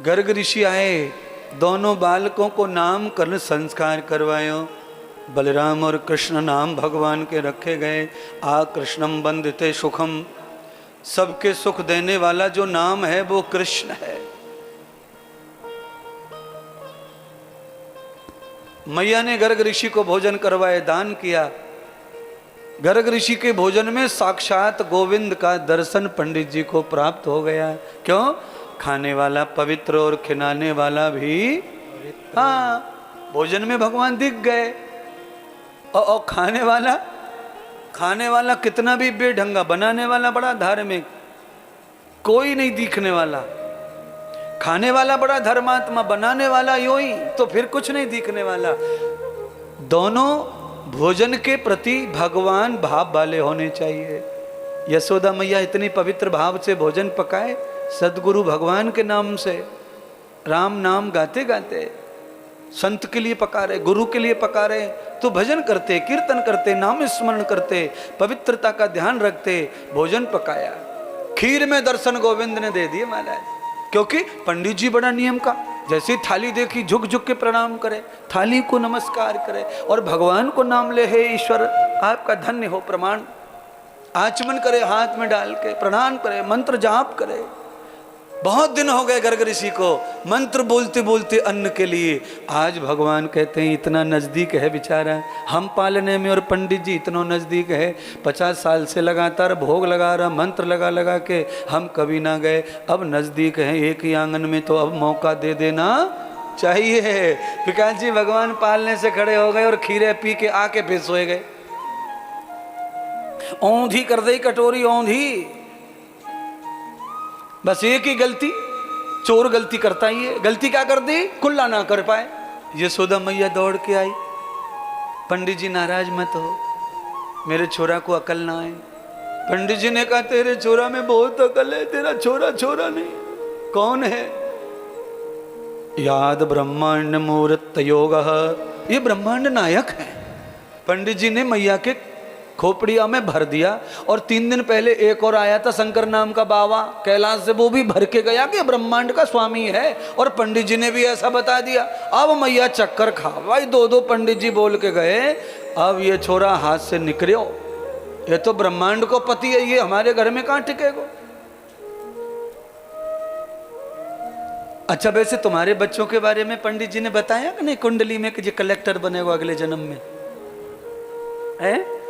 गर्ग ऋषि आए, दोनों बालकों को नामकरण संस्कार करवायो। बलराम और कृष्ण नाम भगवान के रखे गए। आ कृष्णम वंदिते सुखम, सबके सुख देने वाला जो नाम है वो कृष्ण है। मैया ने गर्ग ऋषि को भोजन करवाए, दान किया। गर्ग ऋषि के भोजन में साक्षात गोविंद का दर्शन पंडित जी को प्राप्त हो गया। क्यों? खाने वाला पवित्र और खिलाने वाला भी, हाँ, भोजन में भगवान दिख गए। और खाने वाला कितना भी बेढंगा, बनाने वाला बड़ा धार्मिक, कोई नहीं दिखने वाला। खाने वाला बड़ा धर्मात्मा, बनाने वाला यूं ही, तो फिर कुछ नहीं दिखने वाला। दोनों भोजन के प्रति भगवान भाव वाले होने चाहिए। यशोदा मैया इतनी पवित्र भाव से भोजन पकाए, सदगुरु भगवान के नाम से राम नाम गाते गाते संत के लिए पका रहे, गुरु के लिए पका रहे, तो भजन करते, कीर्तन करते, नाम स्मरण करते, पवित्रता का ध्यान रखते, भोजन पकाया। खीर में दर्शन गोविंद ने दे दिए महाराज, क्योंकि पंडित जी बड़ा नियम का, जैसे थाली देखी झुक झुक के प्रणाम करे, थाली को नमस्कार करे और भगवान को नाम ले, हे ईश्वर आपका धन्य हो, प्रमाण आचमन करे, हाथ में डाल के प्रणाम करे, मंत्र जाप करे। बहुत दिन हो गए गर्ग ऋषि को मंत्र बोलते बोलते अन्न के लिए। आज भगवान कहते हैं इतना नज़दीक है बेचारा, हम पालने में और पंडित जी इतना नज़दीक है। 50 साल से लगातार भोग लगा रहा, मंत्र लगा लगा के हम कभी ना गए, अब नज़दीक है एक ही आंगन में, तो अब मौका दे देना चाहिए। विकास जी भगवान पालने से खड़े हो गए और खीरे पी के आके फिर सोए गए। औंधी कर दे कटोरी औंधी। बस एक ही गलती, चोर गलती करता ही है, गलती क्या कर दी? कुल्ला ना कर पाए। यशोदा मैया दौड़ के आई, पंडित जी नाराज मत हो, मेरे छोरा को अकल ना आए। पंडित जी ने कहा तेरे छोरा में बहुत अकल है, तेरा छोरा छोरा नहीं। कौन है? याद ब्रह्मांड मूर्त योग, ये ब्रह्मांड नायक है। पंडित जी ने मैया के खोपड़िया में भर दिया। और 3 दिन पहले एक और आया था शंकर नाम का बाबा कैलाश से, वो भी भर के गया कि ब्रह्मांड का स्वामी है, और पंडित जी ने भी ऐसा बता दिया। अब मैया चक्कर खा भाई, 2 पंडित जी बोल के गए, अब ये छोरा हाथ से निकलो, ये तो ब्रह्मांड को पति है, ये हमारे घर में कहां टिकेगा। अच्छा वैसे तुम्हारे बच्चों के बारे में पंडित जी ने बताया कि नहीं कुंडली में कि ये कलेक्टर बनेगा अगले जन्म में? है?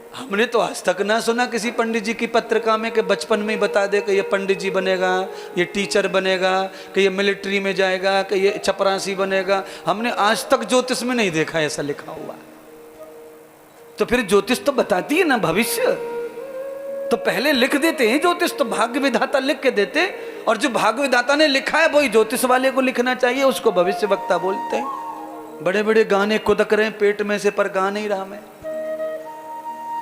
हमने तो आज तक ना सुना किसी पंडित जी की पत्रिका में कि बचपन में ही बता दे कि ये पंडित जी बनेगा, ये टीचर बनेगा, कि ये मिलिट्री में जाएगा, कि ये चपरासी बनेगा। हमने आज तक ज्योतिष में नहीं देखा ऐसा लिखा हुआ। तो फिर ज्योतिष तो बताती है ना भविष्य, तो पहले लिख देते हैं ज्योतिष, तो भाग्य विधाता लिख के देते, और जो भाग्य विधाता ने लिखा है वही ज्योतिष वाले को लिखना चाहिए, उसको भविष्य वक्ता बोलते हैं। बड़े बड़े गाने खुदक रहे हैं पेट में से, पर गा नहीं रहा मैं,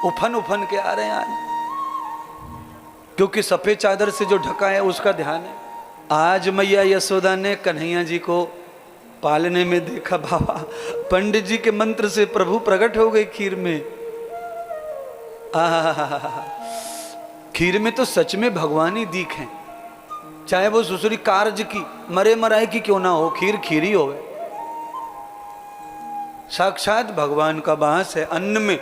उफन के आ रहे हैं आज, क्योंकि सफेद चादर से जो ढका है उसका ध्यान है। आज मैया यशोदा ने कन्हैया जी को पालने में देखा, बाबा पंडित जी के मंत्र से प्रभु प्रकट हो गए खीर में। खीर में तो सच में भगवान ही दीख हैं, चाहे वो सुसुरी कार्य की मरे मराए की क्यों ना हो, खीर खीरी हो गए। साक्षात भगवान का वास है अन्न में।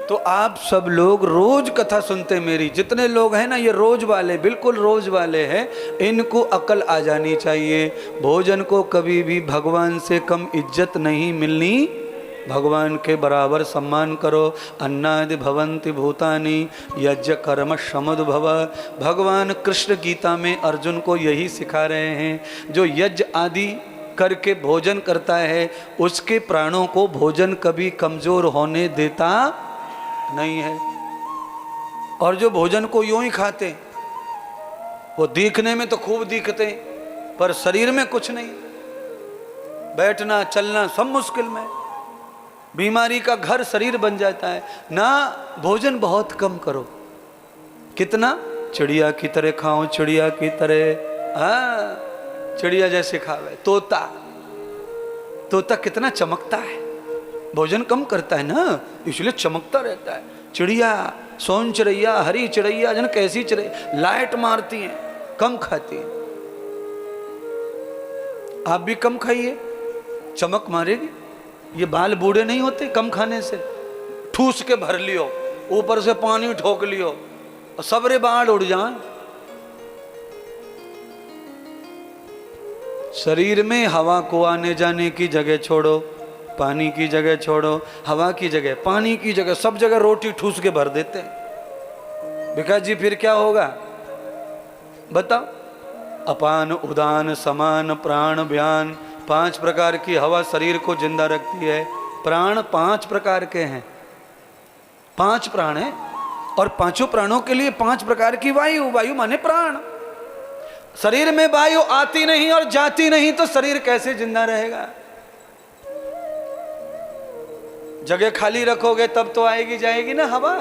तो आप सब लोग रोज कथा सुनते मेरी, जितने लोग हैं ना ये रोज वाले, बिल्कुल रोज वाले हैं, इनको अकल आ जानी चाहिए। भोजन को कभी भी भगवान से कम इज्जत नहीं मिलनी, भगवान के बराबर सम्मान करो। अन्नादि भवन्ति भूतानि यज्ञ कर्म समुद्भव। भगवान कृष्ण गीता में अर्जुन को यही सिखा रहे हैं, जो यज्ञ आदि करके भोजन करता है उसके प्राणों को भोजन कभी कमजोर होने देता नहीं है। और जो भोजन को यूं ही खाते, वो दिखने में तो खूब दिखते पर शरीर में कुछ नहीं, बैठना चलना सब मुश्किल में, बीमारी का घर शरीर बन जाता है ना। भोजन बहुत कम करो, कितना? चिड़िया की तरह खाओ, चिड़िया की तरह। हाँ, चिड़िया जैसे खावे। तोता कितना चमकता है, भोजन कम करता है ना, इसलिए चमकता रहता है। चिड़िया, सोन चिड़ैया, हरी चिड़ैया, जन कैसी चिड़ैया, लाइट मारती हैं, कम खाती हैं। आप भी कम खाइए, चमक मारेगी। ये बाल बूढ़े नहीं होते कम खाने से। ठूस के भर लियो, ऊपर से पानी ठोक लियो और सबरे बाल उड़ जाएं। शरीर में हवा को आने जाने की जगह छोड़ो, पानी की जगह छोड़ो, हवा की जगह, पानी की जगह, सब जगह रोटी ठूस के भर देते हैं। विकास जी फिर क्या होगा बताओ? अपान उदान समान प्राण व्यान, 5 प्रकार की हवा शरीर को जिंदा रखती है। प्राण 5 प्रकार के हैं, 5 प्राण हैं और 5 प्राणों के लिए 5 प्रकार की वायु, वायु माने प्राण। शरीर में वायु आती नहीं और जाती नहीं तो शरीर कैसे जिंदा रहेगा? जगह खाली रखोगे तब तो आएगी जाएगी ना हवा।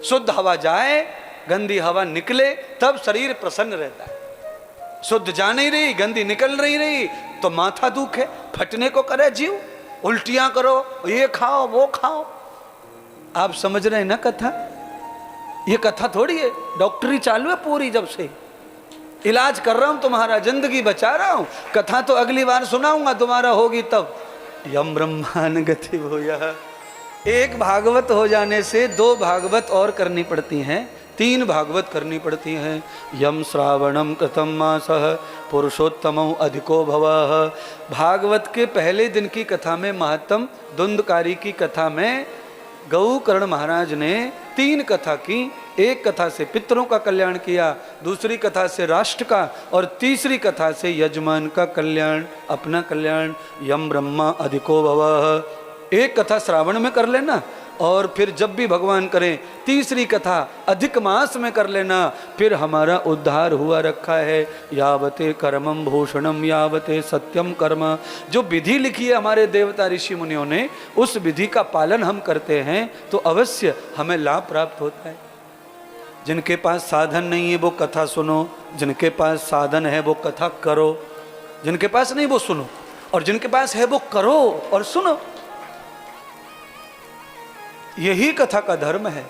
शुद्ध हवा जाए, गंदी हवा निकले, तब शरीर प्रसन्न रहता है। शुद्ध जा नहीं रही, गंदी निकल रही तो माथा दुख है, फटने को करे जीव, उल्टियां करो, ये खाओ वो खाओ। आप समझ रहे हैं ना कथा? ये कथा थोड़ी है, डॉक्टरी चालू है पूरी। जब से इलाज कर रहा हूं तुम्हारा, जिंदगी बचा रहा हूं। कथा तो अगली बार सुनाऊंगा, तुम्हारा होगी तब। यम ब्रह्मान गति भूया। एक भागवत हो जाने से 2 भागवत और करनी पड़ती हैं, 3 भागवत करनी पड़ती हैं। यम श्रावणम कृतम मासः पुरुषोत्तमो अधिको भवः। भागवत के पहले दिन की कथा में महात्म धुंधकारी की कथा में गौकर्ण महाराज ने 3 कथा की। एक कथा से पितरों का कल्याण किया, दूसरी कथा से राष्ट्र का, और तीसरी कथा से यजमान का कल्याण, अपना कल्याण। यम ब्रह्मा अधिको भवः। एक कथा श्रावण में कर लेना और फिर जब भी भगवान करें तीसरी कथा अधिक मास में कर लेना, फिर हमारा उद्धार हुआ रखा है। यावते कर्मम भूषणम यावते सत्यम कर्म। जो विधि लिखी है हमारे देवता ऋषि मुनियों ने, उस विधि का पालन हम करते हैं तो अवश्य हमें लाभ प्राप्त होता है। जिनके पास साधन नहीं है वो कथा सुनो, जिनके पास साधन है वो कथा करो, जिनके पास नहीं वो सुनो, और जिनके पास है वो करो और सुनो। यही कथा का धर्म है।